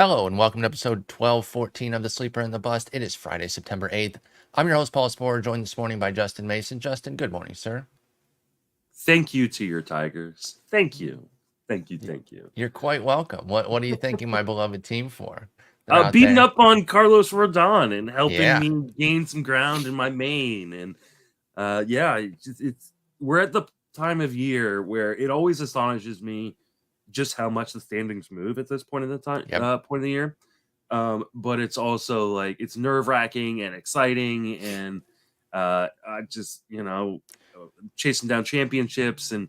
Hello and welcome to episode 1214 of The Sleeper and the Bust. It is Friday, September 8th. I'm your host, Paul Sporer, joined this morning by Justin Mason. Justin, good morning, sir. Thank you to your Tigers. Thank you. Thank you. You're quite welcome. What are you thanking my beloved team for? They're out Beating there. up on Carlos Rodón and helping Yeah. me gain some ground in my main. And we're at the time of year where it always astonishes me just how much the standings move at this point in the time point of the year. But it's also like it's nerve-wracking and exciting, and I just chasing down championships, and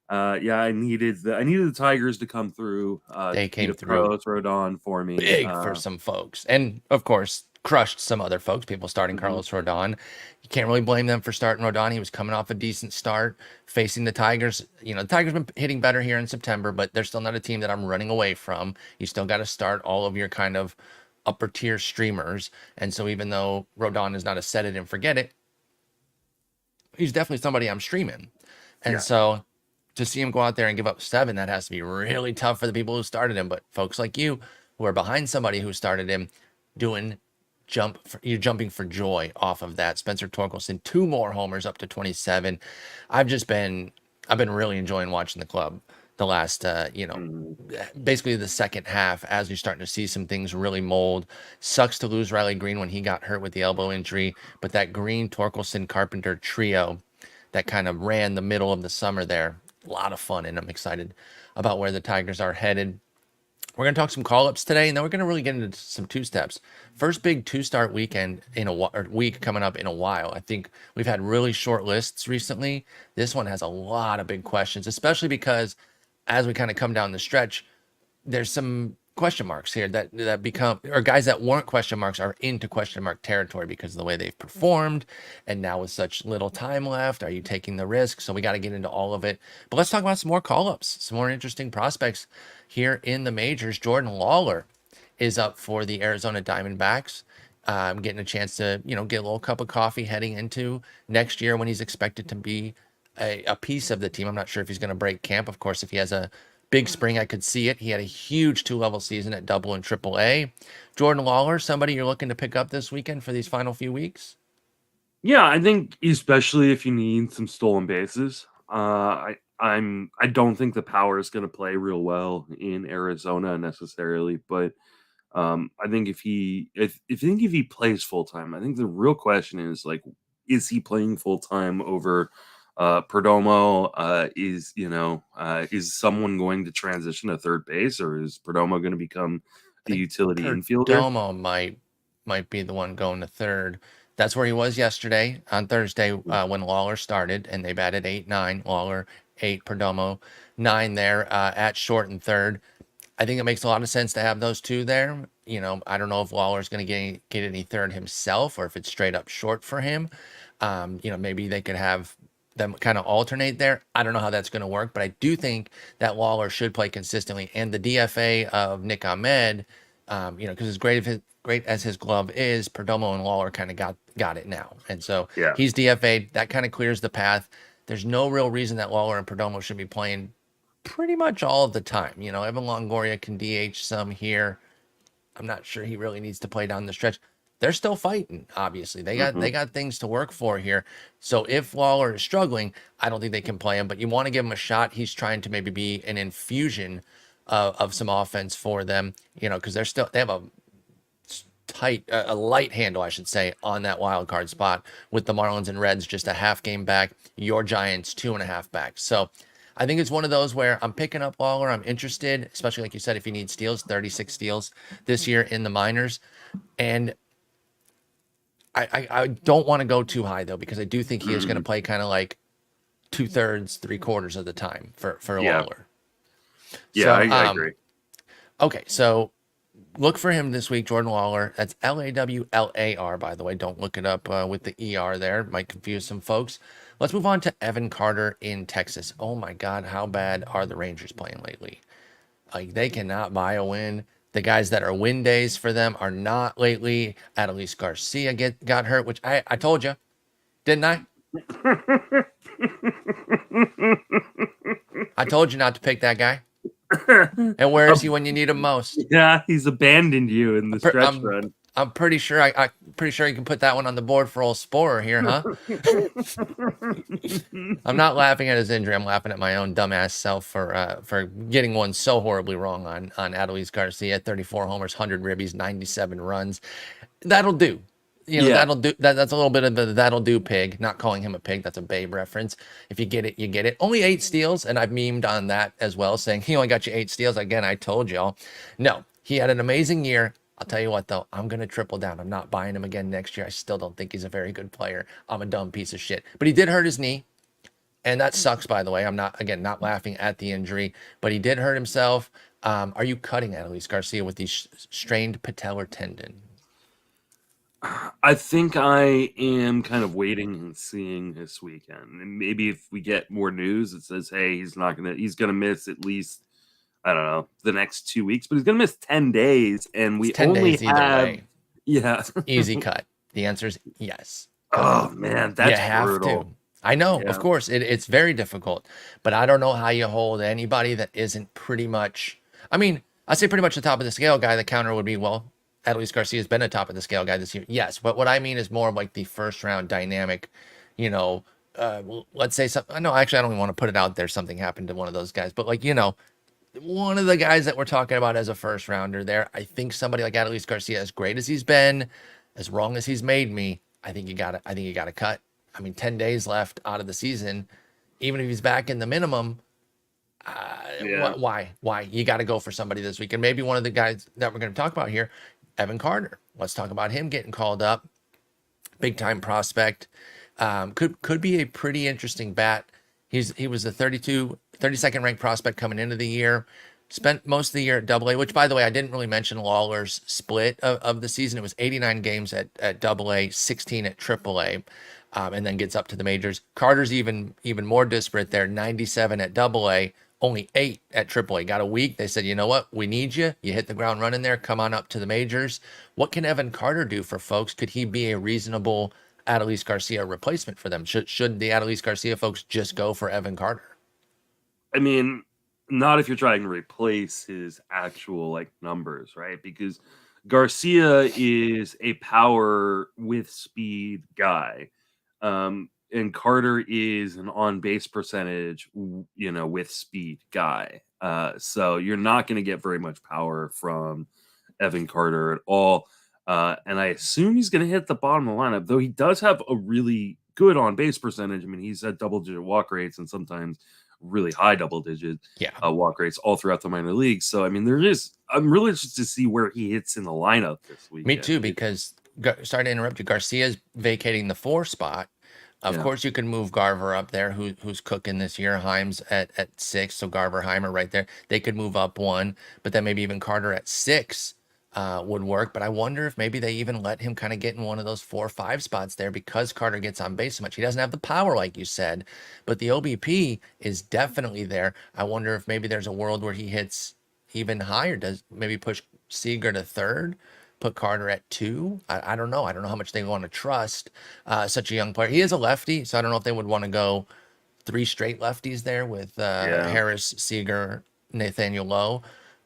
I needed the Tigers to come through. They came through Carlos Rodón for me, big for some folks. And, of course, crushed some other folks, people starting Carlos Rodón. You can't really blame them for starting Rodón. He was coming off a decent start, facing the Tigers. You know, the Tigers been hitting better here in September, but they're still not a team that I'm running away from. You still got to start all of your kind of upper tier streamers. And so even though Rodón is not a set it and forget it, he's definitely somebody I'm streaming. And so to see him go out there and give up 7, that has to be really tough for the people who started him. But folks like you who are behind somebody who started him, you're jumping for joy off of that. Spencer Torkelson, 2 more homers up to 27. I've been really enjoying watching the club the last, basically the second half as you're starting to see some things really mold. Sucks to lose Riley Green when he got hurt with the elbow injury, but that Green, Torkelson, Carpenter trio that kind of ran the middle of the summer there, a lot of fun, and I'm excited about where the Tigers are headed. We're going to talk some call-ups today, and then we're going to really get into some two-steps. First big two-start weekend week coming up in a while. I think we've had really short lists recently. This one has a lot of big questions, especially because as we kind of come down the stretch, there's some question marks here that become, or guys that weren't question marks are into question mark territory because of the way they've performed. And now with such little time left, are you taking the risk? So we got to get into all of it. But let's talk about some more call-ups, some more interesting prospects here in the majors. Jordan Lawlar is up for the Arizona Diamondbacks. Getting a chance to, get a little cup of coffee heading into next year when he's expected to be a piece of the team. I'm not sure if he's going to break camp. Of course, if he has a big spring, I could see it. He had a huge 2-level season at Double and Triple A. Jordan Lawlar, somebody you're looking to pick up this weekend for these final few weeks? Yeah, I think especially if you need some stolen bases. I don't think the power is going to play real well in Arizona necessarily, but I think if he plays full time, I think the real question is like, is he playing full time over Perdomo? Is someone going to transition to third base, or is Perdomo going to become the utility infielder? Perdomo might be the one going to third. That's where he was yesterday on Thursday when Lawlar started, and they batted 8-9. Lawlar 8, Perdomo 9 there at short and third. I think it makes a lot of sense to have those two there. I don't know if Lawler's going to get any third himself or if it's straight up short for him. Maybe they could have them kind of alternate there. I don't know how that's going to work, but I do think that Lawlar should play consistently. And the DFA of Nick Ahmed, because as great as his glove is, Perdomo and Lawlar kind of got it now. And so he's DFA'd. That kind of clears the path. There's no real reason that Lawlar and Perdomo should be playing pretty much all of the time. Evan Longoria can DH some here. I'm not sure he really needs to play down the stretch. They're still fighting, obviously. They got things to work for here. So if Lawlar is struggling, I don't think they can play him, but you want to give him a shot. He's trying to maybe be an infusion of some offense for them, because they have a light handle, I should say, on that wild card spot with the Marlins and Reds just a half game back, your Giants 2.5 back. So I think it's one of those where I'm picking up Lawlar. I'm interested, especially like you said, if you need steals, 36 steals this year in the minors. And I don't want to go too high, though, because I do think he is going to play kind of like 2/3, 3/4 of the time for Lawlar. Yeah, so, I agree. Okay, so look for him this week, Jordan Lawlar. That's Lawlar, by the way. Don't look it up with the ER there. Might confuse some folks. Let's move on to Evan Carter in Texas. Oh, my God, how bad are the Rangers playing lately? Like, they cannot buy a win. The guys that are win days for them are not lately. Adolis Garcia got hurt, which I told you, didn't I? I told you not to pick that guy. And where is he when you need him most? Yeah, he's abandoned you in the I'm, pre- stretch I'm, run. I'm pretty sure I'm pretty sure you can put that one on the board for old Sporer here, huh? I'm not laughing at his injury. I'm laughing at my own dumbass self for getting one so horribly wrong on Adolis Garcia. 34 homers, 100 ribbies, 97 runs. That'll do. You know, Yeah, that'll do. That's a little bit of the that'll do pig. Not calling him a pig. That's a Babe reference. If you get it, you get it. Only 8 steals, and I've memed on that as well, saying he only got you 8 steals. Again, I told y'all. No, he had an amazing year. I'll tell you what, though, I'm going to triple down. I'm not buying him again next year. I still don't think he's a very good player. I'm a dumb piece of shit. But he did hurt his knee. And that sucks, by the way. I'm not laughing at the injury, but he did hurt himself. Are you cutting Adolis Garcia with the strained patellar tendon? I think I am kind of waiting and seeing this weekend, and maybe if we get more news that says, "Hey, he's gonna miss at least, I don't know, the next 2 weeks, but he's gonna miss 10 days," and It's we 10 only days either have, way. yeah. Easy cut. The answer is yes. Because Oh man, you that's have to. brutal. I know, of Yeah, course, it's very difficult, but I don't know how you hold anybody that isn't pretty much. I mean, I say pretty much the top of the scale guy. The counter would be, well, Adolis Garcia has been a top of the scale guy this year. Yes, but what I mean is more of like the first round dynamic. You know, let's say something. No, actually, I don't even want to put it out there. Something happened to one of those guys, but like one of the guys that we're talking about as a first rounder there. I think somebody like Adolis Garcia, as great as he's been, as wrong as he's made me, I think you gotta cut. I mean, 10 days left out of the season. Even if he's back in the minimum, yeah, why? You got to go for somebody this week. And maybe one of the guys that we're going to talk about here, Evan Carter. Let's talk about him getting called up. Big time prospect. Could be a pretty interesting bat. He was the 32nd ranked prospect coming into the year. Spent most of the year at Double A, which, by the way, I didn't really mention Lawlar's split of the season. It was 89 games at Double A, 16 at Triple A, and then gets up to the majors. Carter's even more disparate there, 97 at Double A, only 8 at Triple A. Got a week. They said, you know what? We need you. You hit the ground running there. Come on up to the majors. What can Evan Carter do for folks? Could he be a reasonable Adolis Garcia replacement for them? Should the Adolis Garcia folks just go for Evan Carter? I mean, not if you're trying to replace his actual like numbers, right? Because Garcia is a power with speed guy. And Carter is an on base percentage, with speed guy. So you're not going to get very much power from Evan Carter at all. And I assume he's going to hit the bottom of the lineup, though he does have a really good on base percentage. I mean, he's at double digit walk rates and sometimes really high double digit Yeah. walk rates all throughout the minor leagues. So, I mean, I'm really interested to see where he hits in the lineup this week. Me too, because sorry to interrupt you. Garcia's vacating the 4 spot. Of course, you can move Garver up there, who's cooking this year. Himes at 6, so Garver, Heimer right there. They could move up 1, but then maybe even Carter at 6 would work. But I wonder if maybe they even let him kind of get in one of those 4 or 5 spots there because Carter gets on base so much. He doesn't have the power, like you said, but the OBP is definitely there. I wonder if maybe there's a world where he hits even higher. Does maybe push Seager to 3rd? Put Carter at 2. I don't know. I don't know how much they want to trust such a young player. He is a lefty, so I don't know if they would want to go 3 straight lefties there with Harris, Seager, Nathaniel Lowe.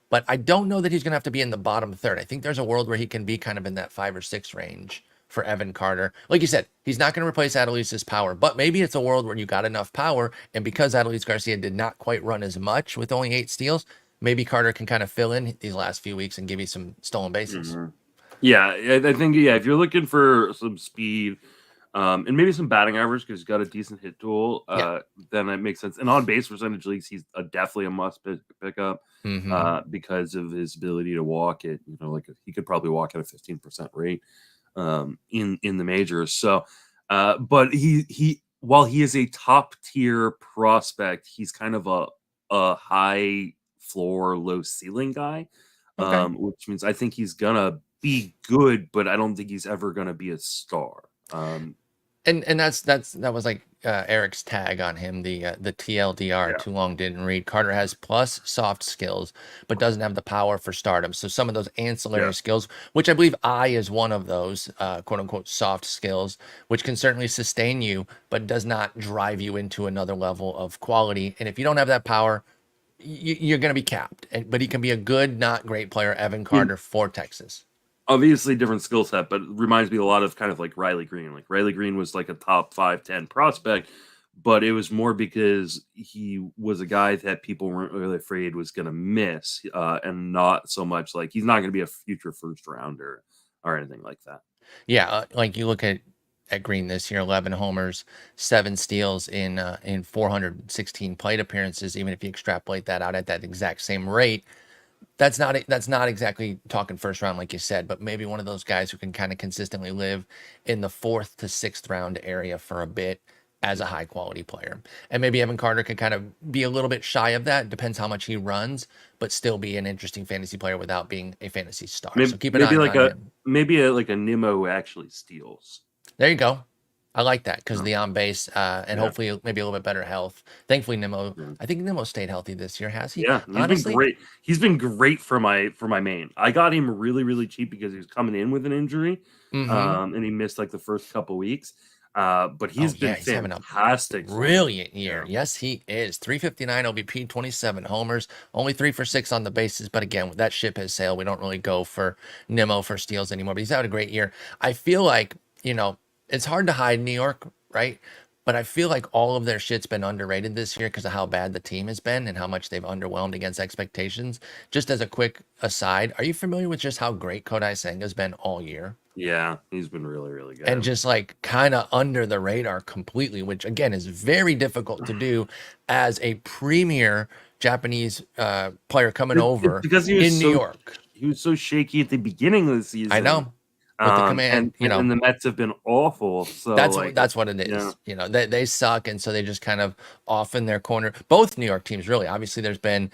But I don't know that he's going to have to be in the bottom 3rd. I think there's a world where he can be kind of in that 5 or 6 range for Evan Carter. Like you said, he's not going to replace Adolis's power, but maybe it's a world where you got enough power, and because Adolis Garcia did not quite run as much with only 8 steals, maybe Carter can kind of fill in these last few weeks and give you some stolen bases. Mm-hmm. Yeah, I think if you're looking for some speed, and maybe some batting average because he's got a decent hit tool, then it makes sense. And on base percentage leagues, he's definitely a must pick up because of his ability to walk it. Like he could probably walk at a 15% rate in the majors. So, but he while he is a top tier prospect, he's kind of a high floor, low ceiling guy. Okay. Which means I think he's gonna be good, but I don't think he's ever gonna be a star. And that was like Eric's tag on him, the TLDR, too long didn't read. Carter has plus soft skills, but doesn't have the power for stardom. So some of those ancillary skills, which I believe I is one of those quote unquote soft skills, which can certainly sustain you, but does not drive you into another level of quality. And if you don't have that power, you're going to be capped. But he can be a good, not great player. Evan I mean, Carter for Texas. obviously different skill set, but it reminds me a lot of kind of like Riley Green. Like Riley Green was like a top 5-10 prospect, but it was more because he was a guy that people weren't really afraid was going to miss, and not so much like he's not going to be a future first rounder or anything like that. Yeah, like you look at Green this year, 11 homers, 7 steals in 416 plate appearances. Even if you extrapolate that out at that exact same rate, that's not exactly talking first round like you said, but maybe one of those guys who can kind of consistently live in the 4th to 6th round area for a bit as a high quality player. And maybe Evan Carter can kind of be a little bit shy of that, depends how much he runs, but still be an interesting fantasy player without being a fantasy star. So Maybe, keep an maybe eye like on him. like a Nimmo who actually steals. There you go. I like that because Yeah. the on base and Yeah. hopefully maybe a little bit better health. Thankfully, Nimmo. Yeah. I think Nimmo stayed healthy this year. Has he? Yeah, he's been Honestly, great. He's been great for my main. I got him really really cheap because he was coming in with an injury, mm-hmm. and he missed like the first couple weeks. But Oh he's yeah, been he's having a fantastic for me. brilliant year. Yeah, Yes, he is. 359 OBP, 27 homers, only 3 for 6 on the bases. But again, that ship has sailed. We don't really go for Nimmo for steals anymore. But he's had a great year. I feel like it's hard to hide New York, right? But I feel like all of their shit's been underrated this year because of how bad the team has been and how much they've underwhelmed against expectations. Just as a quick aside, are you familiar with just how great Kodai Senga's been all year? yeah, he's been really really And good. just like kind of under the radar completely, which again is very difficult to do as a premier Japanese player coming It's over because in New York. he was so shaky at the beginning of the I season, know with the command, and the Mets have been awful. So that's like, that's what it yeah, is. They suck, and so they just kind of off in their corner. Both New York teams, really. Obviously, there's been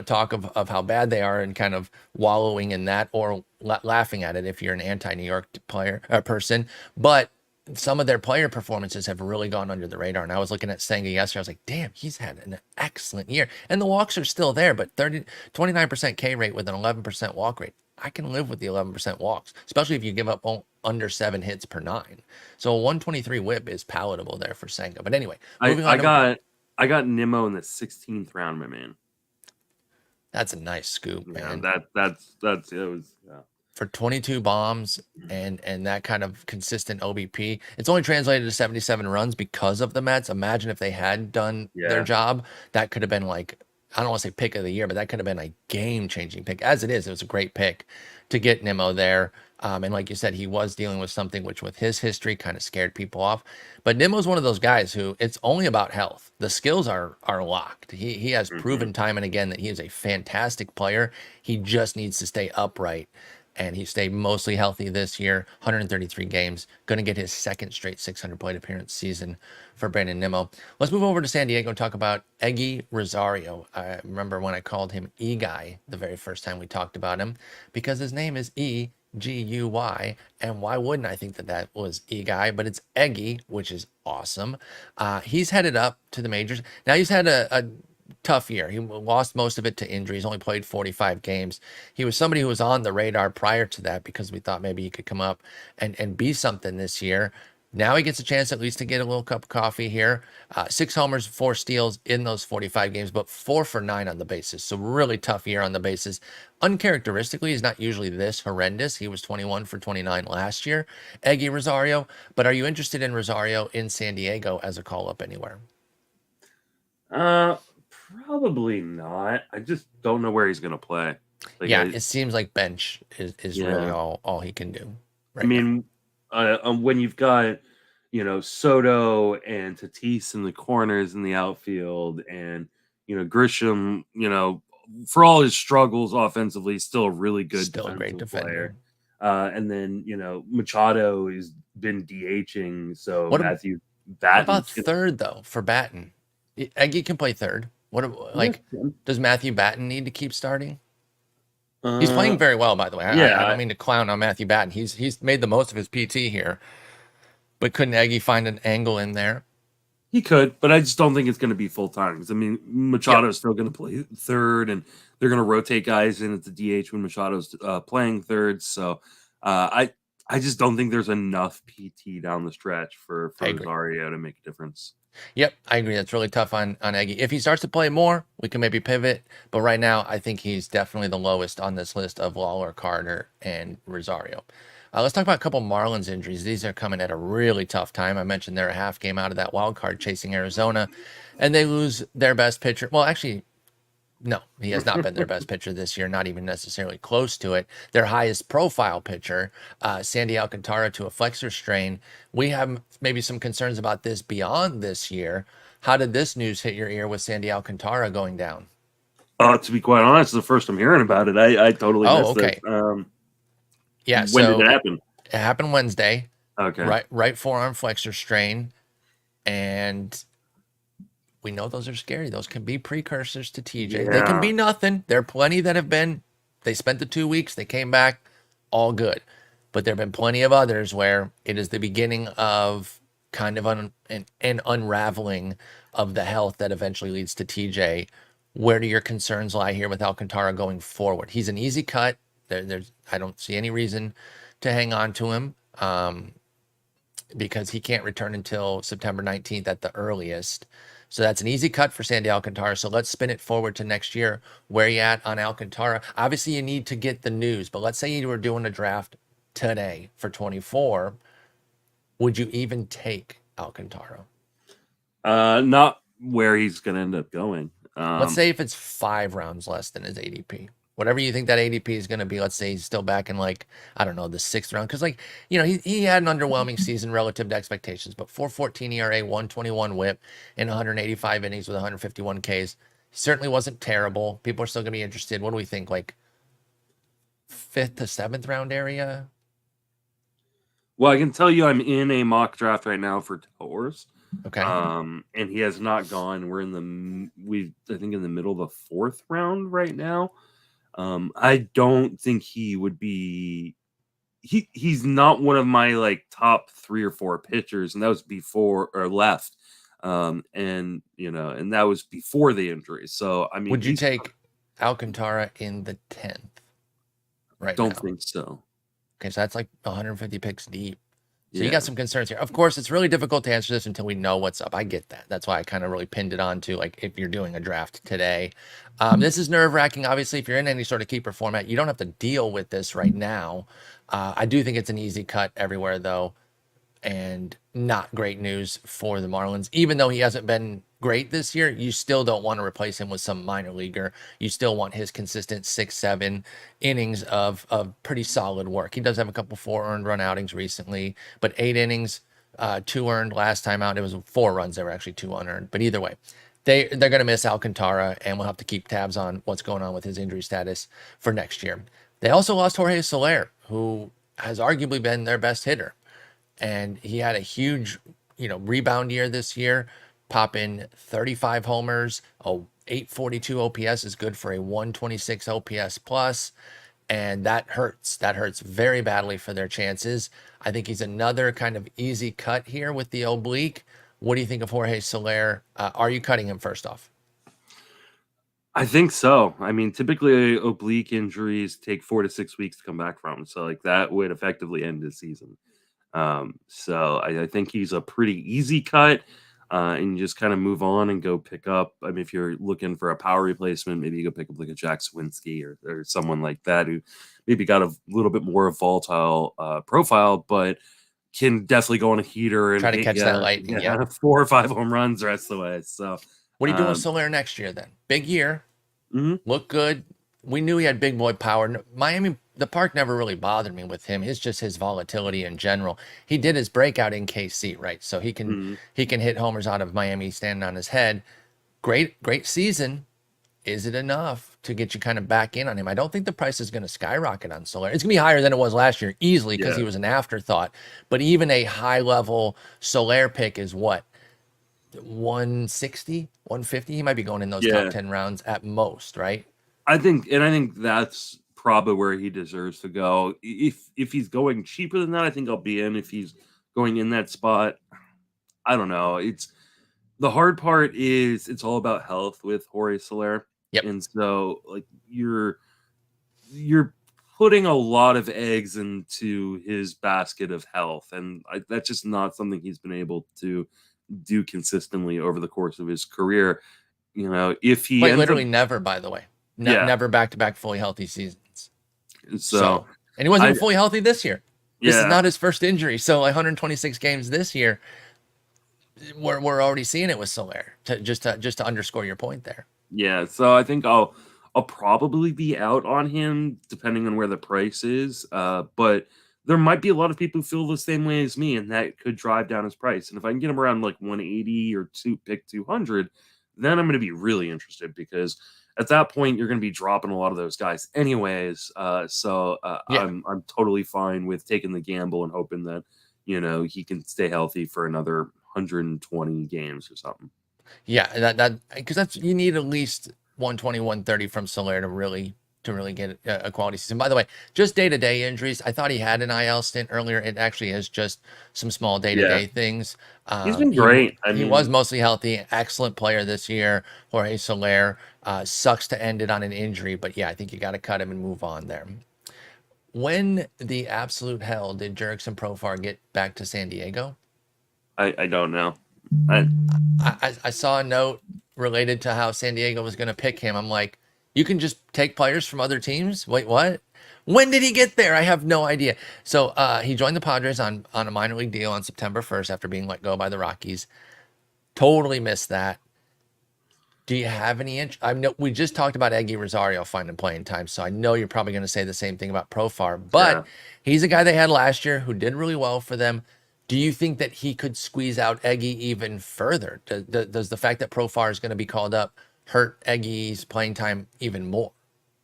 talk of how bad they are and kind of wallowing in that or laughing at it if you're an anti-New York player person. But some of their player performances have really gone under the radar. And I was looking at Senga yesterday. I was like, damn, he's had an excellent year. And the walks are still there, but 29% K rate with an 11% walk rate. I can live with the 11% walks, especially if you give up under 7 hits per 9. So a 123 whip is palatable there for Senga. But anyway, I moving I on to got I got Nimmo in the 16th round, my man. that's a nice scoop, Yeah, man. that's it was yeah. For 22 bombs and that kind of consistent OBP. It's only translated to 77 runs because of the Mets. Imagine if they had done their Yeah. job, that could have been like, I don't want to say pick of the year, but that could have been a game-changing pick. As it is, it was a great pick to get Nimmo there. And like you said, he was dealing with something which with his history kind of scared people off. But Nimmo's one of those guys who it's only about health. The skills are locked. He has Mhm. proven time and again that he is a fantastic player. He just needs to stay upright, and he stayed mostly healthy this year. 133 games, going to get his second straight 600 plate appearance season for Brandon Nimmo. Let's move over to San Diego and talk about Eguy Rosario. I remember when I called him E-Guy the very first time we talked about him because his name is Eguy, and why wouldn't I think that was E-Guy? But it's Eguy, which is awesome. He's headed up to the majors. Now he's had a tough year. He lost most of it to injuries, only played 45 games. He was somebody who was on the radar prior to that because we thought maybe he could come up and be something this year. Now he gets a chance at least to get a little cup of coffee here. 6 homers, 4 steals in those 45 games, but 4 for 9 on the bases. So really tough year on the bases. Uncharacteristically, he's not usually this horrendous. He was 21 for 29 last year, Eguy Rosario. But are you interested in Rosario in San Diego as a call-up anywhere? Uh, Probably not. I just don't know where he's gonna play. Like, Yeah, it seems like bench is really yeah. all he can do I right now. mean, when you've got Soto and Tatis in the corners in the outfield, and Grisham, for all his struggles offensively, still a really good Still a great defensive player. defender. And then Machado has been DHing, so What Matthew about Batten's gonna. third though for Batten? Eggy can play third. Yeah, Like does Matthew Batten need to keep starting? He's uh, playing very well, by the way. I yeah, don't mean to clown on Matthew Batten. He's made the most of his PT here, but couldn't Eggy find an angle in there? he could, but I just don't think it's going to be full time. I mean, Yep. Machado's still going to play third, and they're going to rotate guys in at the DH when Machado's playing third. So, I I just don't think there's enough PT down the stretch for I agree. Rosario to make a difference. Yep, I agree. That's really tough on Eguy. If he starts to play more, we can maybe pivot. But right now, I think he's definitely the lowest on this list of Lawlar, Carter, and Rosario. Let's talk about a couple Marlins injuries. These are coming at a really tough time. I mentioned they're a half game out of that wild card chasing Arizona, and they lose their best pitcher. Well, actually, no, he has not been their best pitcher this year, not even necessarily close to it. Their highest profile pitcher, Sandy Alcantara, to a flexor strain. We have maybe some concerns about this beyond this year. How did this news hit your ear with Sandy Alcantara going down? To be quite honest, the first I'm hearing about it. I totally missed okay. it. Yeah, when did it happen? It happened Wednesday. Okay. Right forearm flexor strain. And we know those are scary. Those can be precursors to TJ. Yeah. They can be nothing. There are plenty that have been, they spent the 2 weeks, they came back, all good. But there have been plenty of others where it is the beginning of kind of an unraveling of the health that eventually leads to TJ. Where do your concerns lie here with Alcantara going forward? He's an easy cut. I don't see any reason to hang on to him because he can't return until September 19th at the earliest. So that's an easy cut for Sandy Alcantara. So let's spin it forward to next year. Where are you at on Alcantara? Obviously, you need to get the news, but let's say you were doing a draft today for 24. Would you even take Alcantara? Not where he's going to end up going. Let's say if it's 5 rounds less than his ADP. Whatever you think that ADP is going to be, let's say he's still back in like, I don't know, the 6th round. Because like, he had an underwhelming season relative to expectations, but 4.14 ERA, 121 whip in 185 innings with 151 Ks. He certainly wasn't terrible. People are still going to be interested. What do we think? Like 5th to 7th round area? Well, I can tell you I'm in a mock draft right now for Towers. Okay. And he has not gone. We're in I think in the middle of the 4th round right now. I don't think he would be. He's not one of my like top 3 or 4 pitchers, and that was before or left. And that was before the injury. So I mean, would you take Alcantara in the 10th? Right. Don't think so. Okay, so that's like 150 picks deep. So Yeah. you got some concerns here. Of course, it's really difficult to answer this until we know what's up. I get that. That's why I kind of really pinned it on to like if you're doing a draft today. This is nerve-wracking. Obviously, if you're in any sort of keeper format, you don't have to deal with this right now. I do think it's an easy cut everywhere, though, and not great news for the Marlins. Even though he hasn't been great this year, you still don't want to replace him with some minor leaguer. You still want his consistent 6-7 innings of pretty solid work. He does have a couple 4 earned run outings recently, but 8 innings, 2 earned last time out. It was 4 runs. They were actually 2 unearned. But either way, they're going to miss Alcantara, and we'll have to keep tabs on what's going on with his injury status for next year. They also lost Jorge Soler, who has arguably been their best hitter. And he had a huge, rebound year this year, popping 35 homers, a 842 OPS is good for a 126 OPS plus, and that hurts. That hurts very badly for their chances. I think he's another kind of easy cut here with the oblique. What do you think of Jorge Soler? Are you cutting him first off? I think so. I mean, typically oblique injuries take 4 to 6 weeks to come back from. So like that would effectively end his season. So I think he's a pretty easy cut, and you just kind of move on and go pick up. I mean, if you're looking for a power replacement, maybe you go pick up like a Jack Swinsky or someone like that who maybe got a little bit more volatile profile, but can definitely go on a heater and try to catch that lightning. Yeah, 4 or 5 home runs the rest of the way. So what are you doing with Soler next year then? Big year, look good. We knew he had big boy power. Miami, the park never really bothered me with him. It's just his volatility in general. He did his breakout in KC, right? So he can hit homers out of Miami standing on his head. Great season. Is it enough to get you kind of back in on him? I don't think the price is going to skyrocket on Soler. It's going to be higher than it was last year, easily, because he was an afterthought. But even a high-level Soler pick is what? 160, 150? He might be going in those top 10 rounds at most, right? I think that's probably where he deserves to go. If he's going cheaper than that, I think I'll be in. If he's going in that spot, I don't know. It's the hard part is it's all about health with Jorge Soler. Yep. And so like you're putting a lot of eggs into his basket of health, and that's just not something he's been able to do consistently over the course of his career. If he Quite ends up, literally never, by the way. yeah, Never back-to-back fully healthy seasons. so So, and he wasn't I, even fully healthy this year. This is yeah, not his first injury. So 126 games this year, we're already seeing it with Soler. Just to underscore your point there. yeah. So I think I'll probably be out on him depending on where the price is. But there might be a lot of people who feel the same way as me, and that could drive down his price. And if I can get him around like 180 or pick 200, then I'm going to be really interested because at that point you're going to be dropping a lot of those guys anyways. Yeah. I'm totally fine with taking the gamble and hoping that he can stay healthy for another 120 games or something. Yeah, that because that's you need at least 120, 130 from Soler to really get a quality season. By the way, just day-to-day injuries. I thought he had an IL stint earlier. It actually is just some small Yeah, day-to-day things. he's been great. I He was mean, mostly healthy. Excellent player this year. Jorge Soler sucks to end it on an injury, but yeah, I think you got to cut him and move on there. When the absolute hell did Jurickson Profar get back to San Diego? I don't know. I I saw a note related to how San Diego was going to pick him. I'm like, you can just take players from other teams? Wait, what? When did he get there? I have no idea. So he joined the Padres on a minor league deal on September 1st after being let go by the Rockies. Totally missed that. Do you have any interest? I know we just talked about Eguy Rosario finding playing time, so I know you're probably going to say the same thing about Profar, but yeah. he's a guy they had last year who did really well for them. Do you think that he could squeeze out Eguy even further? Does the fact that Profar is going to be called up hurt Eggy's playing time even more?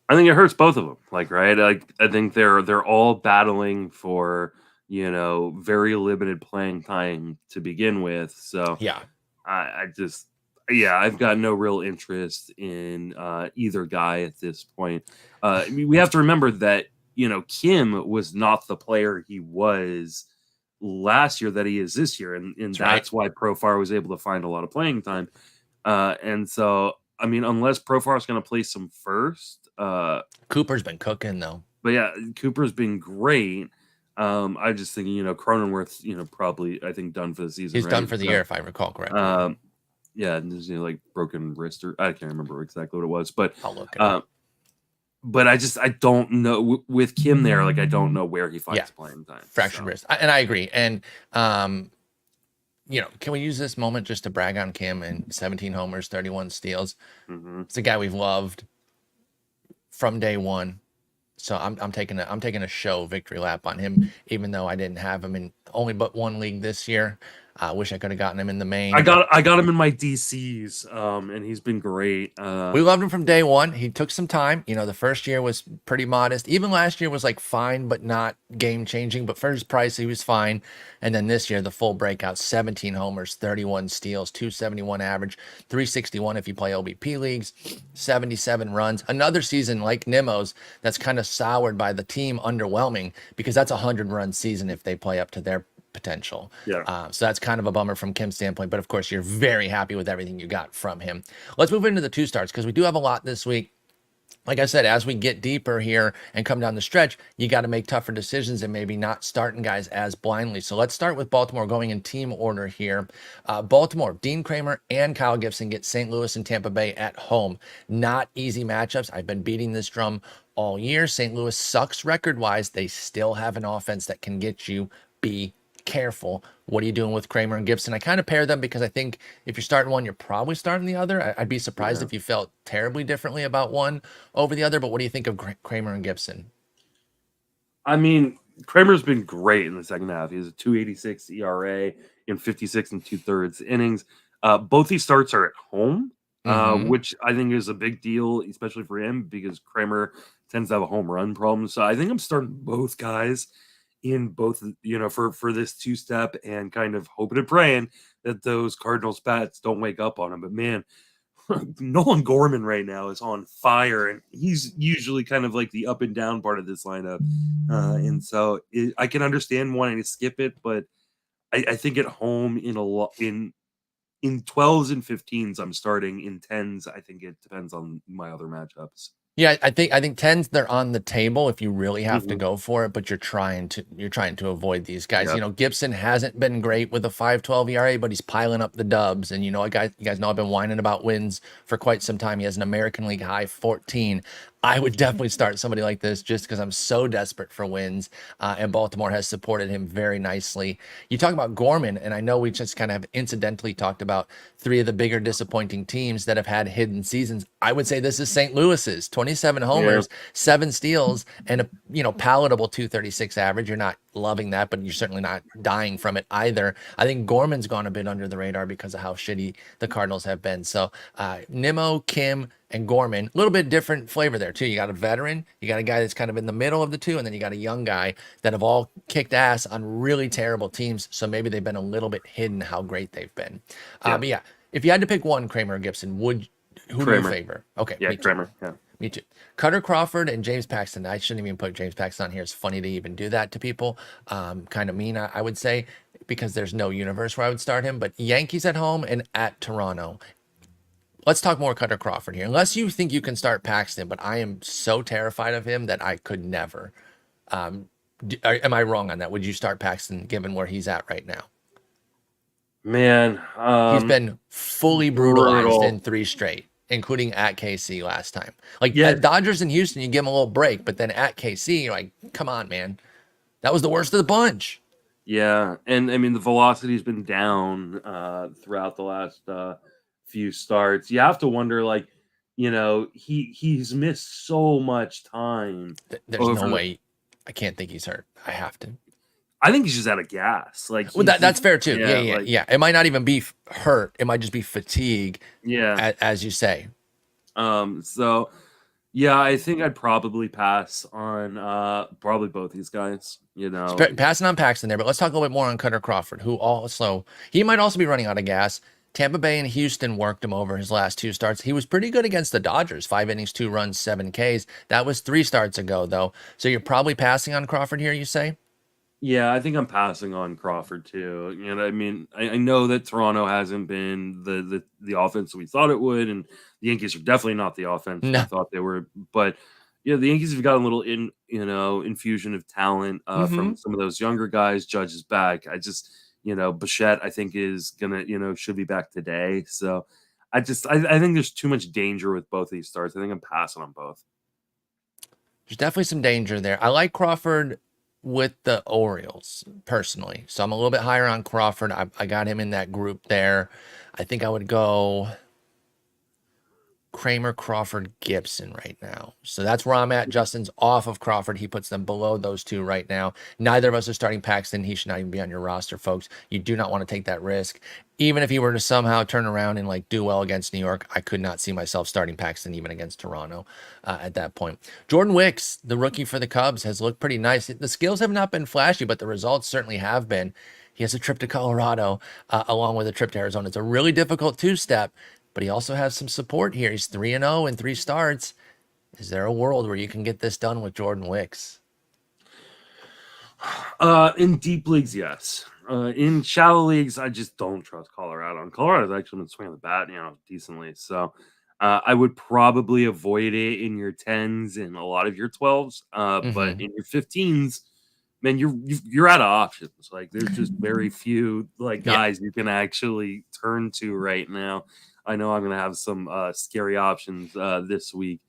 I think it hurts both of them. Like, right? Like, I think they're all battling for very limited playing time to begin with. So Yeah, I just, yeah, I've got no real interest in either guy at this point. I mean, we have to remember that Kim was not the player he was last year that he is this year, and that's right. that's why Profar was able to find a lot of playing time. And so, I mean, unless Profar is going to play some first, Cooper's been cooking though. but yeah, Cooper's been great. I just think Cronenworth's probably I think done for the season, He's done right? for the So, year, if I recall correctly. um, yeah, and there's like broken wrist or I can't remember exactly what it was, I'll look it up. uh, but I don't know with Kim there, like I don't know where he Yeah, finds playing time. fractured So wrist, and I agree. And can we use this moment just to brag on Kim and 17 homers, 31 steals? mhm. It's a guy we've loved from day one. So I'm taking a show victory lap on him, even though I didn't have him in only but one league this year. I wish I could have gotten him in the main. I got him in my DCs, and he's been great. We loved him from day one. He took some time. The first year was pretty modest. Even last year was like fine, but not game changing. But for his price, he was fine. And then this year, the full breakout: 17 homers, 31 steals, 271 average, 361 if you play OBP leagues, 77 runs. Another season like Nemo's that's kind of soured by the team underwhelming because that's a 100-run season if they play up to their potential. Yeah. So that's kind of a bummer from Kim's standpoint, but of course you're very happy with everything you got from him. Let's move into the two starts because we do have a lot this week. Like I said, as we get deeper here and come down the stretch, you got to make tougher decisions and maybe not starting guys as blindly. So let's start with Baltimore going in team order here. Baltimore, Dean Kremer and Kyle Gibson get St. Louis and Tampa Bay at home. Not easy matchups. I've been beating this drum all year. St. Louis sucks record-wise. They still have an offense that can get you careful. What are you doing with Kremer and Gibson? I kind of pair them because I think if you're starting one, you're probably starting the other. I'd be surprised Yeah. if you felt terribly differently about one over the other, but what do you think of Kremer and Gibson? I mean, Kramer's been great in the second half. He has a 286 ERA in 56 and 2/3 innings. Both these starts are at home, Mm-hmm. which I think is a big deal, especially for him because Kramer tends to have a home run problem. So I think I'm starting both guys in both, for this two step and kind of hoping and praying that those Cardinals bats don't wake up on him. But man, Nolan Gorman right now is on fire, and he's usually kind of like the up and down part of this lineup. And so I can understand wanting to skip it, but I think at home in a lot in 12s and 15s, I'm starting in 10s. I think it depends on my other matchups. Yeah, I think tens they're on the table if you really have to Mhm. go for it, but you're trying to avoid these guys. Yeah. Gibson hasn't been great with a 5.12 ERA, but he's piling up the dubs. And you guys know I've been whining about wins for quite some time. He has an American League high 14. I would definitely start somebody like this just because I'm so desperate for wins, and Baltimore has supported him very nicely. You talk about Gorman, and I know we just kind of have incidentally talked about three of the bigger disappointing teams that have had hidden seasons. I would say this is St. Louis's 27 Yeah. homers, 7 steals, and a palatable 236 average. You're not loving that, but you're certainly not dying from it either. I think Gorman's gone a bit under the radar because of how shitty the Cardinals have been. So Nimmo, Kim, and Gorman, a little bit different flavor there too. You got a veteran, you got a guy that's kind of in the middle of the two, and then you got a young guy that have all kicked ass on really terrible teams. So maybe they've been a little bit hidden how great they've been. Yeah. But yeah, if you had to pick one, Kremer or Gibson, who do you Kremer. favor? Okay, Yeah, me too. Kremer. Yeah. Me too. Kutter, Crawford, and James Paxton. I shouldn't even put James Paxton on here. It's funny to even do that to people. Kind of mean, I would say, because there's no universe where I would start him. But Yankees at home and at Toronto. Let's talk more Kutter Crawford here. Unless you think you can start Paxton, but I am so terrified of him that I could never. Am I wrong on that? Would you start Paxton given where he's at right now? Man, He's been fully brutalized in brutal. 3 straight, including at KC last time. Like Yeah, at Dodgers and Houston, you give him a little break, but then at KC, you're like, come on, man. That was the worst of the bunch. yeah, and I mean the velocity's been down throughout the last few starts. You have to wonder, like, he's missed so much time There's no over. way. I can't think he's hurt. I have to. I think he's just out of gas. Like Well, that's fair too. Yeah, yeah, yeah, like yeah. It might not even be hurt. It might just be fatigue, yeah. as you say. So yeah, I think I'd probably pass on probably both these guys. Passing on Paxton there, but let's talk a little bit more on Kutter Crawford, who also he might also be running out of gas. Tampa Bay and Houston worked him over his last 2 starts. He was pretty good against the Dodgers, 5 innings, 2 runs, 7 Ks. That was 3 starts ago, though. So you're probably passing on Crawford here, you say? Yeah, I think I'm passing on Crawford too. I mean, I know that Toronto hasn't been the offense we thought it would, and the Yankees are definitely not the offense we No. thought they were. But yeah, the Yankees have got a little infusion of talent Mm-hmm. from some of those younger guys. Judge is back. Bichette I think is gonna should be back today. So I think there's too much danger with both of these starts. I think I'm passing on both. There's definitely some danger there. I like Crawford with the Orioles personally, so I'm a little bit higher on Crawford. I got him in that group there. I think I would go Kremer, Crawford, Gibson right now. So that's where I'm at. Justin's off of Crawford. He puts them below those two right now. Neither of us are starting Paxton. He should not even be on your roster, folks. You do not want to take that risk. Even if he were to somehow turn around and do well against New York, I could not see myself starting Paxton even against Toronto at that point. Jordan Wicks, the rookie for the Cubs, has looked pretty nice. The skills have not been flashy, but the results certainly have been. He has a trip to Colorado along with a trip to Arizona. It's a really difficult two-step, but he also has some support here. He's 3-0 in 3 starts. Is there a world where you can get this done with Jordan Wicks? In deep leagues, yes. In shallow leagues, I just don't trust Colorado. And Colorado's actually been swinging the bat, decently. So I would probably avoid it in your 10s and a lot of your 12s. But Mm-hmm. in your 15s, man, you're out of options. Like there's just very few Yeah. guys you can actually turn to right now. I know I'm gonna have some scary options this week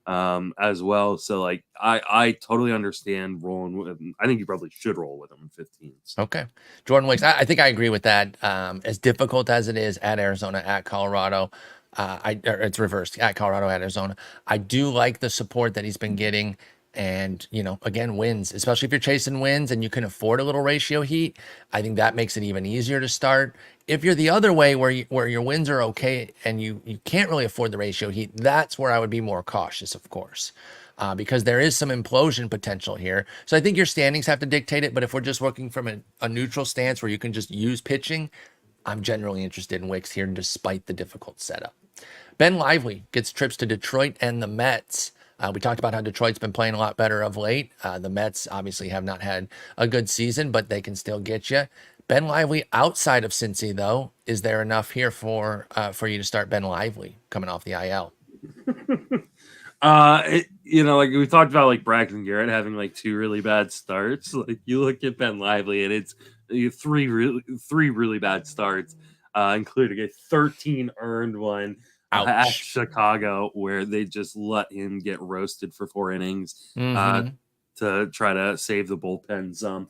as well. So like I totally understand rolling with him. I think you probably should roll with him in 15s. Okay. Jordan Wicks, I think I agree with that. As difficult as it is at Arizona, at Colorado, it's reversed at Colorado, at Arizona. I do like the support that he's been getting. And, again, wins, especially if you're chasing wins and you can afford a little ratio heat. I think that makes it even easier to start. If you're the other way where your wins are okay and you can't really afford the ratio heat, that's where I would be more cautious, of course. Because there is some implosion potential here. So I think your standings have to dictate it. But if we're just working from a neutral stance where you can just use pitching, I'm generally interested in Wicks here despite the difficult setup. Ben Lively gets trips to Detroit and the Mets. We talked about how Detroit's been playing a lot better of late. The Mets obviously have not had a good season, but they can still get you. Ben Lively outside of Cincy, though, is there enough here for you to start Ben Lively coming off the IL? Like we talked about, like Braxton Garrett having like 2 really bad starts. Like you look at Ben Lively, and it's 3 really bad starts, including a 13 earned one at Ouch. Chicago, where they just let him get roasted for 4 innings Mm-hmm. to try to save the bullpen some.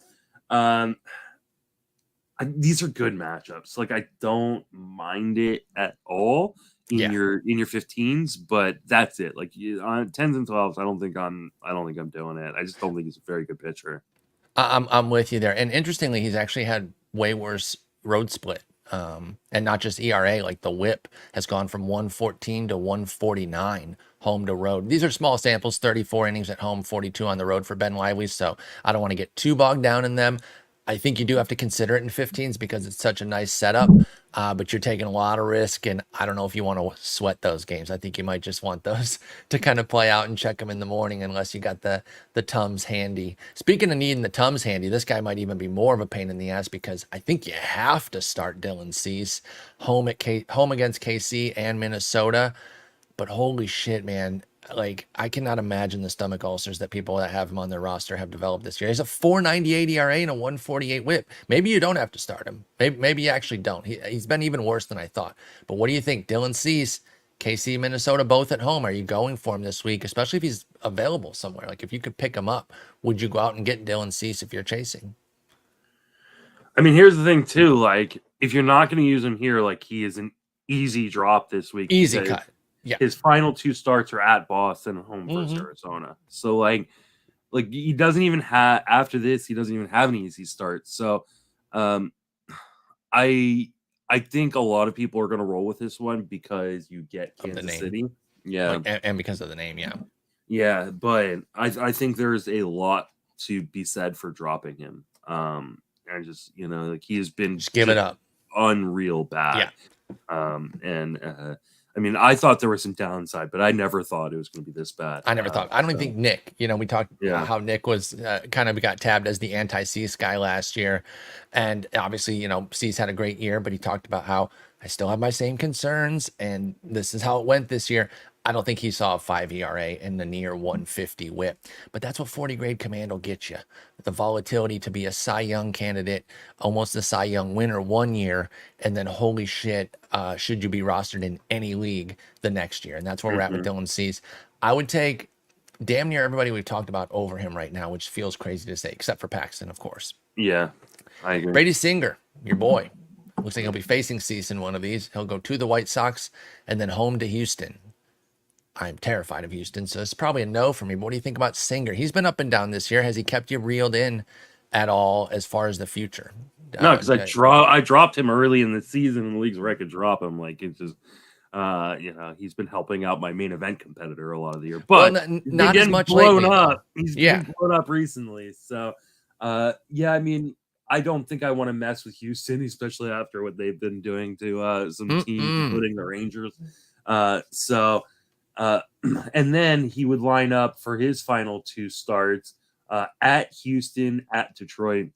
These are good matchups. Like I don't mind it at all in Yeah. your 15s, but that's it. Like on 10s and 12s, I don't think I'm doing it. I just don't think he's a very good pitcher. I'm with you there. And interestingly, he's actually had way worse road split. And not just ERA, like the whip has gone from 114 to 149 home to road. These are small samples, 34 innings at home, 42 on the road for Ben Lively. So I don't want to get too bogged down in them. I think you do have to consider it in 15s because it's such a nice setup, but you're taking a lot of risk, and I don't know if you want to sweat those games. I think you might just want those to kind of play out and check them in the morning unless you got the Tums handy. Speaking of needing the Tums handy, this guy might even be more of a pain in the ass because I think you have to start Dylan Cease home against KC and Minnesota. But holy shit, man. Like, I cannot imagine the stomach ulcers that people that have him on their roster have developed this year. He's a 4.98 ERA and a 1.48 whip. Maybe you don't have to start him. Maybe you actually don't. He's been even worse than I thought. But what do you think? Dylan Cease, KC, Minnesota, both at home. Are you going for him this week, especially if he's available somewhere? Like, if you could pick him up, would you go out and get Dylan Cease if you're chasing? I mean, here's the thing too. Like, if you're not going to use him here, like he is an easy drop this week. Easy cut. Yeah. His final 2 starts are at Boston, home versus Arizona. So like he doesn't even have after this. He doesn't even have an easy start. So, I think a lot of people are going to roll with this one because you get Kansas City. Yeah, and because of the name. Yeah. Yeah, but I think there's a lot to be said for dropping him. And just like he has been just give it up, unreal bad. Yeah. I mean, I thought there was some downside, but I never thought it was going to be this bad. I never thought. I don't think Nick. We talked how Nick was kind of got tabbed as the anti-Cease guy last year, and obviously, Cease had a great year, but he talked about how I still have my same concerns, and this is how it went this year. I don't think he saw a 5 ERA and the near 150 whip, but that's what 40 grade command will get you. The volatility to be a Cy Young candidate, almost a Cy Young winner one year, and then holy shit, should you be rostered in any league the next year? And that's where we're at with Dylan Cease. I would take damn near everybody we've talked about over him right now, which feels crazy to say, except for Paxton, of course. Yeah, I agree. Brady Singer, your boy. Looks like he'll be facing Cease in one of these. He'll go to the White Sox and then home to Houston. I'm terrified of Houston, so it's probably a no for me. But what do you think about Singer? He's been up and down this year. Has he kept you reeled in at all as far as the future? No, because I dropped him early in the season in the leagues where I could drop him. Like it's just, he's been helping out my main event competitor a lot of the year, but not as much blown lately, up. He's been blown up recently. So, I mean, I don't think I want to mess with Houston, especially after what they've been doing to some teams, including the Rangers. And then he would line up for his final 2 starts at Houston, at Detroit.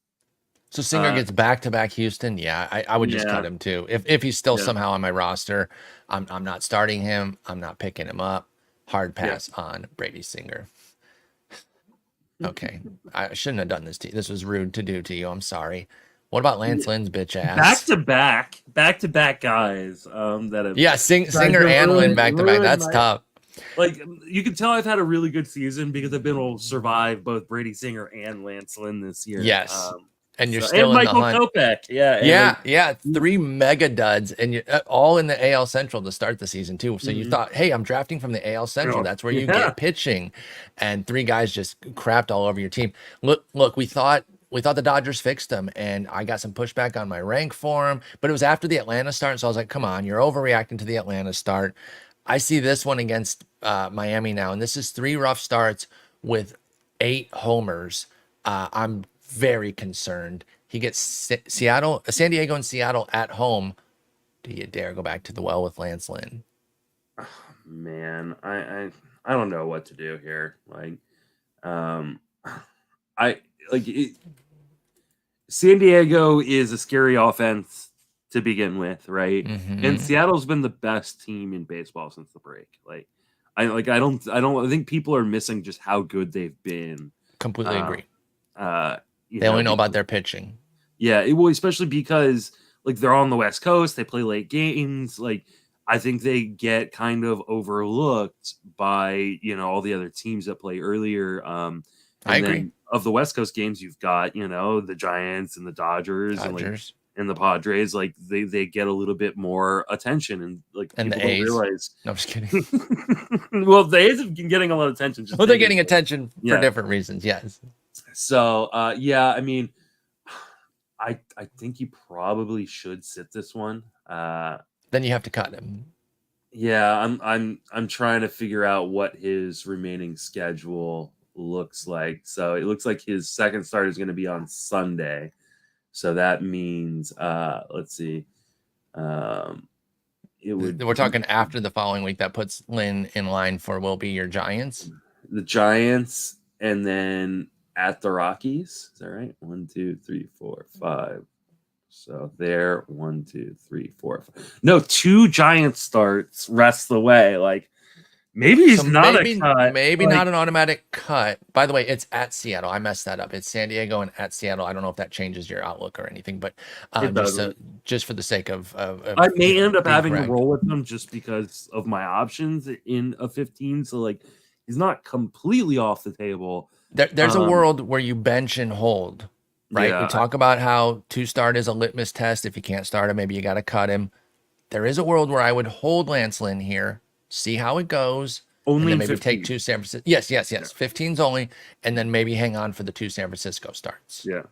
So Singer gets back-to-back Houston. Yeah, I would just cut him too. If he's still somehow on my roster, I'm not starting him. I'm not picking him up. Hard pass on Brady Singer. Okay, I shouldn't have done this to you. This was rude to do to you. I'm sorry. What about Lance Lynn's bitch ass? Back-to-back guys. That have Singer and Lynn back-to-back. That's tough. Like you can tell I've had a really good season because I've been able to survive both Brady Singer and Lance Lynn this year. Yes. And you're still in the hunt. Kopech. 3 mega duds, and you're all in the AL Central to start the season too. So you thought, hey, I'm drafting from the AL Central. That's where you get pitching, and 3 guys just crapped all over your team. Look, we thought the Dodgers fixed them, and I got some pushback on my rank for them, but it was after the Atlanta start, so I was like, come on, you're overreacting to the Atlanta start. I see this one against Miami now, and this is 3 rough starts with 8 homers. I'm very concerned. He gets San Diego and Seattle at home. Do you dare go back to the well with Lance Lynn? Oh, man, I don't know what to do here. Like, San Diego is a scary offense to begin with, right? And Seattle's been the best team in baseball since the break. Like, I think people are missing just how good they've been. Completely agree. They only know about their pitching. Yeah, especially because like they're on the West Coast, they play late games. Like I think they get kind of overlooked by all the other teams that play earlier. I agree. Then of the West Coast games, you've got the Giants and the Dodgers. And the Padres, like they get a little bit more attention, and like and people the A's. don't realize. No, I'm just kidding. Well, the A's have been getting a lot of attention. They're getting attention for different reasons. Yes. So yeah, I mean, I think you probably should sit this one. Then you have to cut him. Yeah, I'm trying to figure out what his remaining schedule looks like. So it looks like his second start is going to be on Sunday. So that means, let's see, we're talking after the following week. That puts Lynn in line for will be your Giants. The Giants, and then at the Rockies. Is that right? 1, 2, 3, 4, 5. So there, 1, 2, 3, 4, 5. No, 2 Giants starts rest the way. Like maybe he's not a cut. Maybe not an automatic cut. By the way, it's at Seattle. I messed that up. It's San Diego and at Seattle. I don't know if that changes your outlook or anything, but just for the sake of I may end up having to roll with them just because of my options in a 15. So like he's not completely off the table. There's a world where you bench and hold, right? Yeah. We talk about how to start is a litmus test. If you can't start him, maybe you got to cut him. There is a world where I would hold Lance Lynn here, see how it goes. Only and then maybe 15. take 2 San Francisco. Yes. 15's only, and then maybe hang on for the 2 San Francisco starts. Yeah.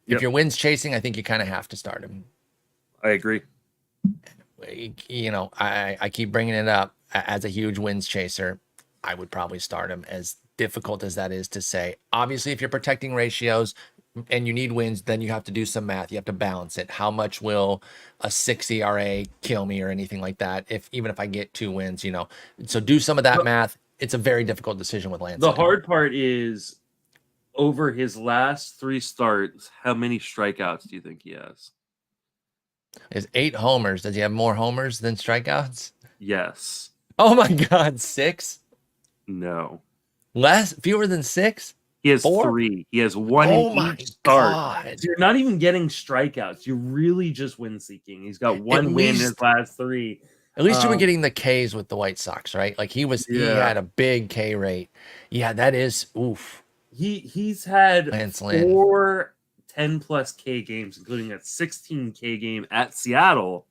If your wins chasing, I think you kind of have to start him. I agree. I keep bringing it up as a huge wins chaser. I would probably start him, as difficult as that is to say. Obviously, if you're protecting ratios and you need wins, then you have to do some math. You have to balance it. How much will a 6 ERA kill me or anything like that? Even if I get 2 wins, so do some of that math. It's a very difficult decision with Lance. The hard part is over his last 3 starts, how many strikeouts do you think he has? Is 8 homers. Does he have more homers than strikeouts? Yes. Oh my God, 6? No. Fewer than 6? He has 4? 3. He has 1 in each start. So you're not even getting strikeouts. You're really just win seeking. He's got 1 win in his last 3. At least you were getting the Ks with the White Sox, right? Like he had a big K rate. Yeah, that is oof. He's had 4 10+ K games, including that 16K game at Seattle.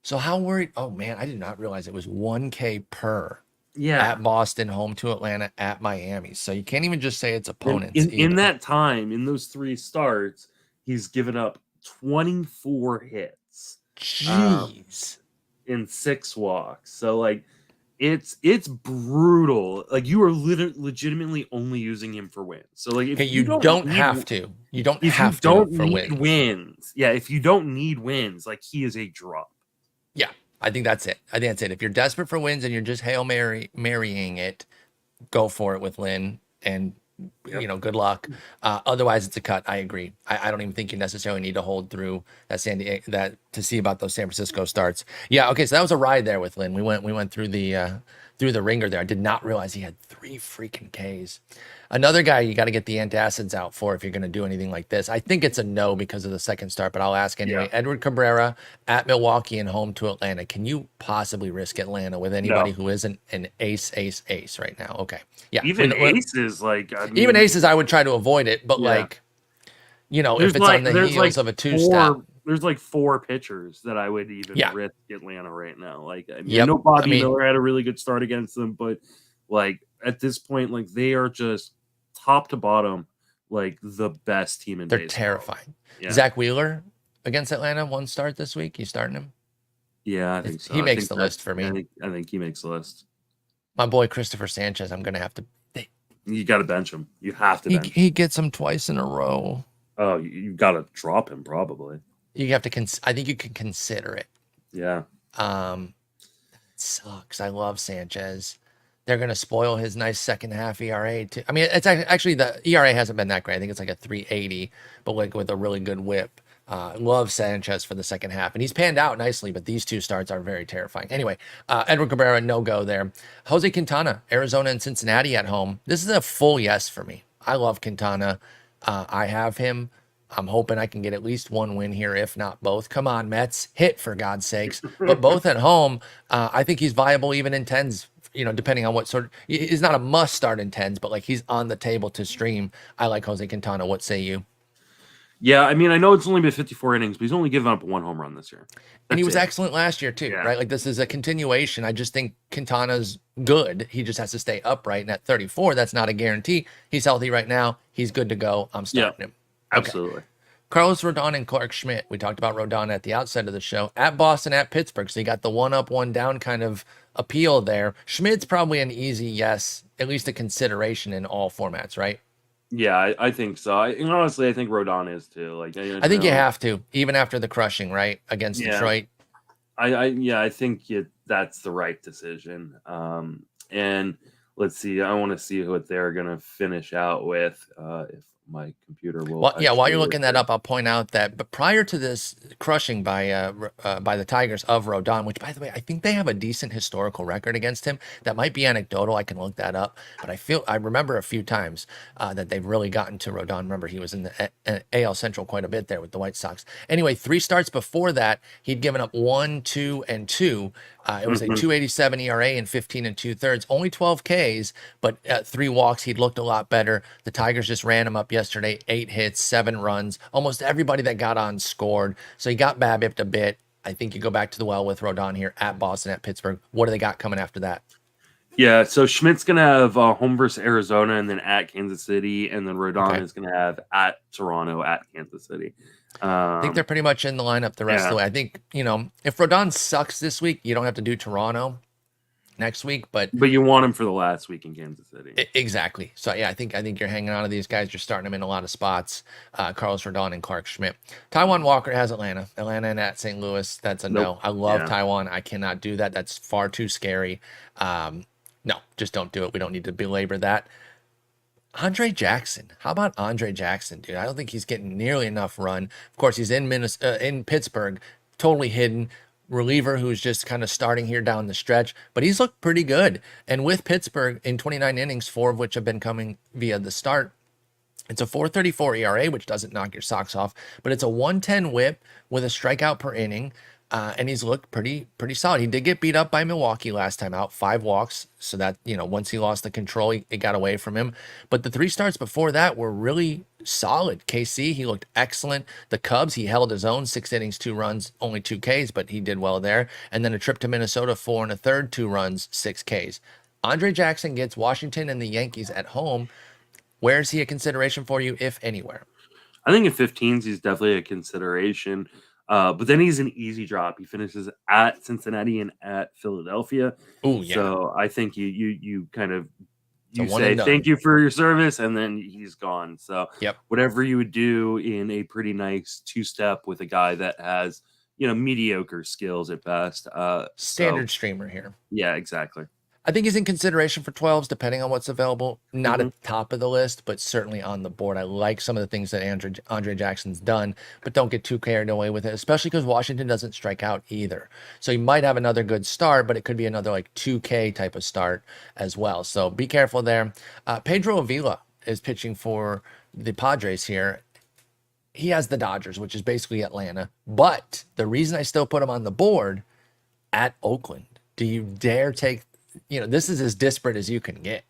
So how worried? Oh man, I did not realize it was 1K per. Yeah. At Boston, home to Atlanta, at Miami. So you can't even just say it's opponents. In that time, in those 3 starts, he's given up 24 hits. Jeez. In 6 walks. So like it's brutal. Like you are legitimately only using him for wins. So like if you don't have to. You don't have to for wins. Yeah, if you don't need wins, like he is a drop. Yeah. I think that's it. If you're desperate for wins and you're just Hail Marrying it, go for it with Lynn, and good luck. Otherwise, it's a cut. I agree. I don't even think you necessarily need to hold through that to see about those San Francisco starts. Yeah. Okay. So that was a ride there with Lynn. We went through the ringer there. I did not realize he had 3 freaking Ks. Another guy you got to get the antacids out for if you're going to do anything like this. I think it's a no because of the second start, but I'll ask anyway. Yeah. Edward Cabrera at Milwaukee and home to Atlanta. Can you possibly risk Atlanta with anybody who isn't an ace right now? Okay. Yeah. Even aces, even aces, I would try to avoid it, but if it's on the heels of a 2-step. There's 4 pitchers that I would even risk Atlanta right now. I know Bobby Miller had a really good start against them, but at this point, they are just top to bottom, the best team in baseball. They're terrifying. Yeah. Zach Wheeler against Atlanta, 1 start this week. You starting him? Yeah, I think so. He makes the list for me. I think he makes the list. My boy Christopher Sanchez, I'm going to have to. You got to bench him. You have to bench him. He gets him twice in a row. Oh, you got to drop him probably. You have to. I think you can consider it. Yeah. It sucks. I love Sanchez. They're going to spoil his nice second half ERA too. I mean, it's actually the ERA hasn't been that great. I think it's like a 3.80, but with a really good whip. Love Sanchez for the second half, and he's panned out nicely, but these two starts are very terrifying. Anyway, Edward Cabrera, no go there. Jose Quintana, Arizona and Cincinnati at home. This is a full yes for me. I love Quintana. I have him. I'm hoping I can get at least one win here, if not both. Come on, Mets, hit for God's sakes. But both at home, I think he's viable even in tens. Depending on what sort of, he's not a must start in tens, but like he's on the table to stream. I like Jose Quintana. What say you? Yeah, I mean, I know it's only been 54 innings, but he's only given up one home run this year. And he was excellent last year too, right? Like this is a continuation. I just think Quintana's good. He just has to stay upright. And at 34, that's not a guarantee. He's healthy right now. He's good to go. I'm starting him. Absolutely. Okay. Carlos Rodón and Clarke Schmidt. We talked about Rodón at the outset of the show. At Boston, at Pittsburgh. So you got the one up, one down kind of appeal there. Schmidt's probably an easy yes, at least a consideration in all formats, right? Yeah, I think so. And honestly, I think Rodón is too. Like, I think you have to, even after the crushing, right, against Detroit. I think that's the right decision. And let's see. I want to see what they're gonna finish out with. If my computer will. Well, while you're looking that up, I'll point out that but prior to this crushing by the Tigers of Rodón, which by the way, I think they have a decent historical record against him. That might be anecdotal. I can look that up, but I remember a few times that they've really gotten to Rodón. Remember, he was in the AL Central quite a bit there with the White Sox. Anyway, 3 starts before that, he'd given up 1, 2, and 2. It was a 2.87 ERA and 15 2/3, only 12 Ks, but 3 walks. He'd looked a lot better. The Tigers just ran him up yesterday, 8 hits, 7 runs. Almost everybody that got on scored. So he got BABIP'd a bit. I think you go back to the well with Rodón here at Boston, at Pittsburgh. What do they got coming after that? Yeah, so Schmidt's going to have home versus Arizona and then at Kansas City, and then Rodón is going to have at Toronto, at Kansas City. I think they're pretty much in the lineup the rest of the way. I think, if Rodón sucks this week, you don't have to do Toronto next week, but you want him for the last week in Kansas City. Exactly. So yeah, I think you're hanging on to these guys. You're starting them in a lot of spots. Carlos Rodón and Clarke Schmidt. Taijuan Walker has Atlanta and at St. Louis. That's a no. I love Taijuan. I cannot do that. That's far too scary. No, just don't do it. We don't need to belabor that. Andre Jackson. How about Andre Jackson, dude? I don't think he's getting nearly enough run. Of course, he's in Pittsburgh, totally hidden reliever who's just kind of starting here down the stretch, but he's looked pretty good. And with Pittsburgh in 29 innings, 4 of which have been coming via the start, it's a 4.34 ERA, which doesn't knock your socks off, but it's a 110 whip with a strikeout per inning. And he's looked pretty solid. He did get beat up by Milwaukee last time out, 5 walks. So that, once he lost the control, it got away from him. But the 3 starts before that were really solid. KC, he looked excellent. The Cubs, he held his own, 6 innings, 2 runs, only 2 Ks, but he did well there. And then a trip to Minnesota, 4 1/3, 2 runs, 6 Ks. Andre Jackson gets Washington and the Yankees at home. Where is he a consideration for you, if anywhere? I think in 15s, he's definitely a consideration. But then he's an easy drop. He finishes at Cincinnati and at Philadelphia. Oh, yeah. So I think you kind of say thank you for your service, and then he's gone. So whatever you would do in a pretty nice 2-step with a guy that has mediocre skills at best. Standard streamer here. Yeah, exactly. I think he's in consideration for 12s, depending on what's available. Not at the top of the list, but certainly on the board. I like some of the things that Andre Jackson's done, but don't get too carried away with it, especially because Washington doesn't strike out either. So he might have another good start, but it could be another like 2K type of start as well. So be careful there. Pedro Avila is pitching for the Padres here. He has the Dodgers, which is basically Atlanta. But the reason I still put him on the board, at Oakland. Do you dare take... this is as disparate as you can get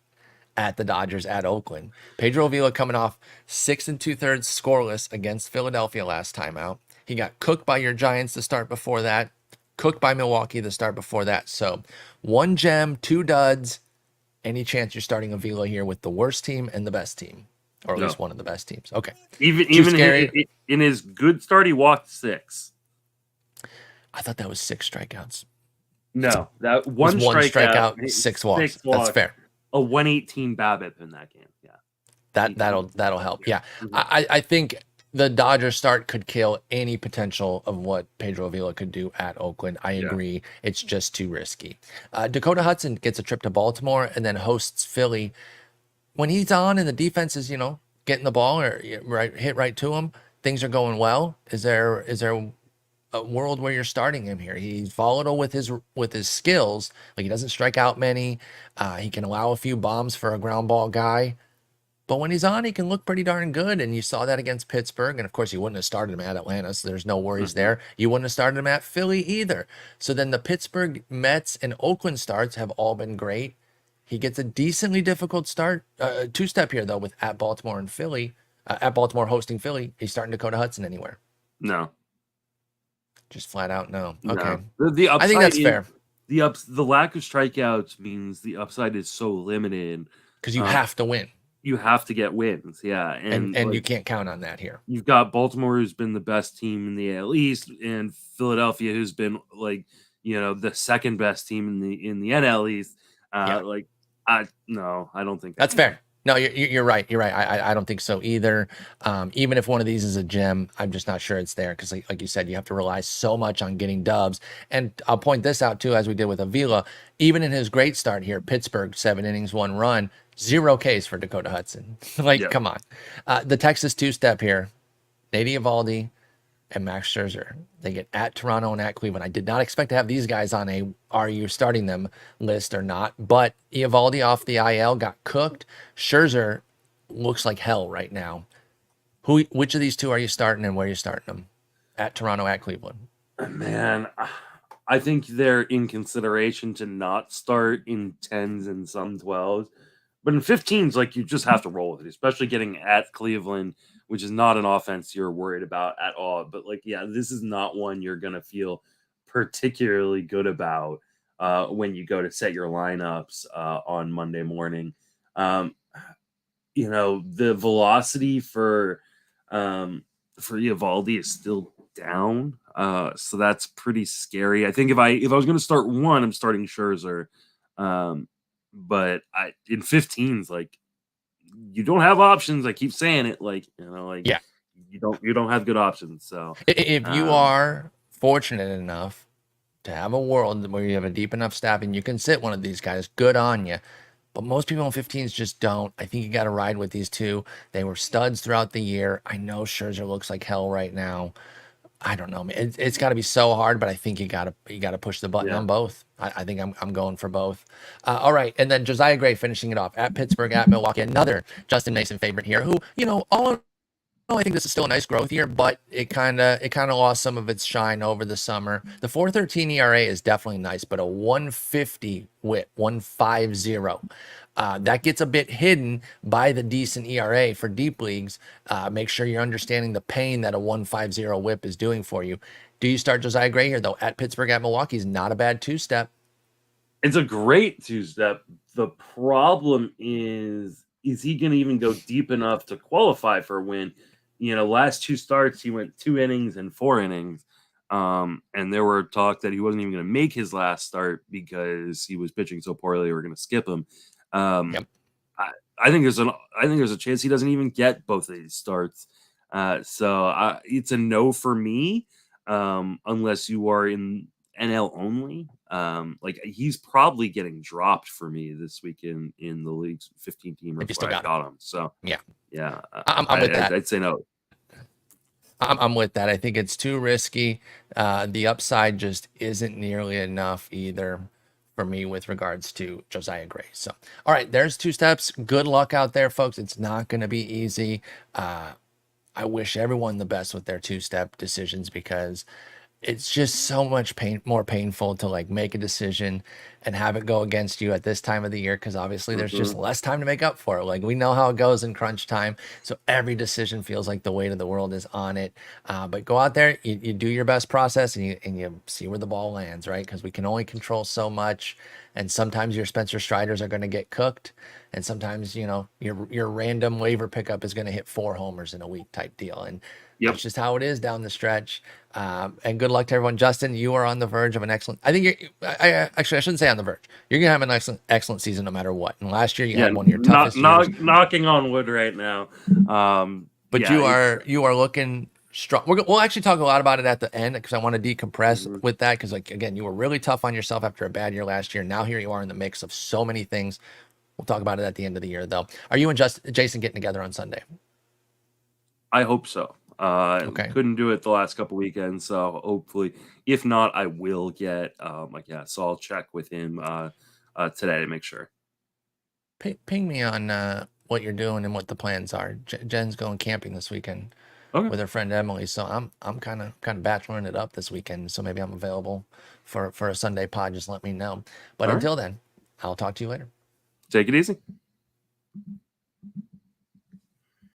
at the Dodgers at Oakland. Pedro Avila coming off 6 2/3 scoreless against Philadelphia last time out. He got cooked by your Giants the start before that, cooked by Milwaukee the start before that. So 1 gem, 2 duds. Any chance you're starting Avila here with the worst team and the best team, or at least one of the best teams? Okay. Even in his good start, he walked 6. I thought that was 6 strikeouts. No, that one strikeout, 6 walks. That's fair. A 118 BABIP in that game. Yeah, that'll help. Yeah, I think the Dodgers start could kill any potential of what Pedro Avila could do at Oakland. I agree. It's just too risky. Dakota Hudson gets a trip to Baltimore and then hosts Philly. When he's on and the defense is getting the ball or hit right to him, things are going well? Is there a world where you're starting him here? He's volatile with his skills. Like, he doesn't strike out many. He can allow a few bombs for a ground ball guy. But when he's on, he can look pretty darn good. And you saw that against Pittsburgh. And of course, you wouldn't have started him at Atlanta, so there's no worries there. You wouldn't have started him at Philly either. So then the Pittsburgh, Mets, and Oakland starts have all been great. He gets a decently difficult start, two-step here, though, with at Baltimore and Philly. At Baltimore hosting Philly. He's starting Dakota Hudson anywhere. No. Just flat out no. No. Okay. The upside I think that's fair. The lack of strikeouts means the upside is so limited. Because you have to win. You have to get wins, yeah. And like, you can't count on that here. You've got Baltimore, who's been the best team in the AL East, and Philadelphia, who's been like, the second best team in the NL East. I don't think that's fair. No, you're right. You're right. I don't think so either. Even if one of these is a gem, I'm just not sure it's there because, like you said, you have to rely so much on getting dubs. And I'll point this out too, as we did with Avila. Even in his great start here, Pittsburgh, 7 innings, 1 run, 0 Ks for Dakota Hudson. Come on. The Texas two-step here, Nate Eovaldi and Max Scherzer. They get at Toronto and at Cleveland. I did not expect to have these guys on a "are you starting them" list or not, but Eovaldi off the IL got cooked. Scherzer looks like hell right now. Which of these two are you starting, and where are you starting them? At Toronto, at Cleveland? Man, I think they're in consideration to not start in 10s and some 12s. But in 15s, like, you just have to roll with it, especially getting at Cleveland, which is not an offense you're worried about at all. But, this is not one you're going to feel particularly good about when you go to set your lineups on Monday morning. The velocity for Eovaldi is still down. So that's pretty scary. I think if I was going to start one, I'm starting Scherzer. But in 15s, like, you don't have options. I keep saying it, you don't have good options. So if you are fortunate enough to have a world where you have a deep enough staff and you can sit one of these guys, good on you. But most people in 15s just don't. I think you got to ride with these two. They were studs throughout the year. I know Scherzer looks like hell right now. I don't know. It's got to be so hard, but I think you got to push the button on both. I think I'm going for both. All right, and then Josiah Gray finishing it off at Pittsburgh, at Milwaukee. Another Justin Mason favorite here, who all in all, I think this is still a nice growth year, but it kind of lost some of its shine over the summer. The 4.13 ERA is definitely nice, but a 150 whip, 150. That gets a bit hidden by the decent ERA for deep leagues. Make sure you're understanding the pain that a 150 whip is doing for you. Do you start Josiah Gray here, though? At Pittsburgh, at Milwaukee is not a bad two-step. It's a great two-step. The problem is he going to even go deep enough to qualify for a win? Last 2 starts, he went 2 innings and 4 innings. And there were talk that he wasn't even going to make his last start because he was pitching so poorly they were going to skip him. Yep. I think there's a chance he doesn't even get both of these starts. So it's a no for me, unless you are in NL only. He's probably getting dropped for me this week in the league's 15 team. If I got him. So yeah, I'm with that. I'd say no. I'm with that. I think it's too risky. The upside just isn't nearly enough either for me with regards to Josiah Gray. So, all right, there's 2 steps. Good luck out there, folks. It's not going to be easy. I wish everyone the best with their 2-step decisions because it's just so much more painful to make a decision and have it go against you at this time of the year because obviously there's just less time to make up for it. We know how it goes in crunch time, so every decision feels like the weight of the world is on it. But go out there, you do your best process, and you see where the ball lands, right? Because we can only control so much, and sometimes your Spencer Striders are going to get cooked, and sometimes your random waiver pickup is going to hit 4 homers in a week type deal, and that's just how it is down the stretch. And good luck to everyone. Justin, you are on the verge of an excellent. I think I shouldn't say on the verge. You're gonna have an excellent season no matter what. And last year you had one of your toughest years. Knocking on wood right now. But you are looking strong. We'll actually talk a lot about it at the end because I want to decompress with that because again, you were really tough on yourself after a bad year last year. Now here you are in the mix of so many things. We'll talk about it at the end of the year though. Are you and Jason getting together on Sunday? I hope so. Okay. Couldn't do it the last couple weekends, so hopefully, if not, I will get so I'll check with him today to make sure. Ping me on what you're doing and what the plans are. Jen's going camping this weekend Okay. with her friend Emily, so I'm kind of bacheloring it up this weekend. So maybe I'm available for a Sunday pod. Just let me know. But All right. until then, I'll talk to you later. Take it easy.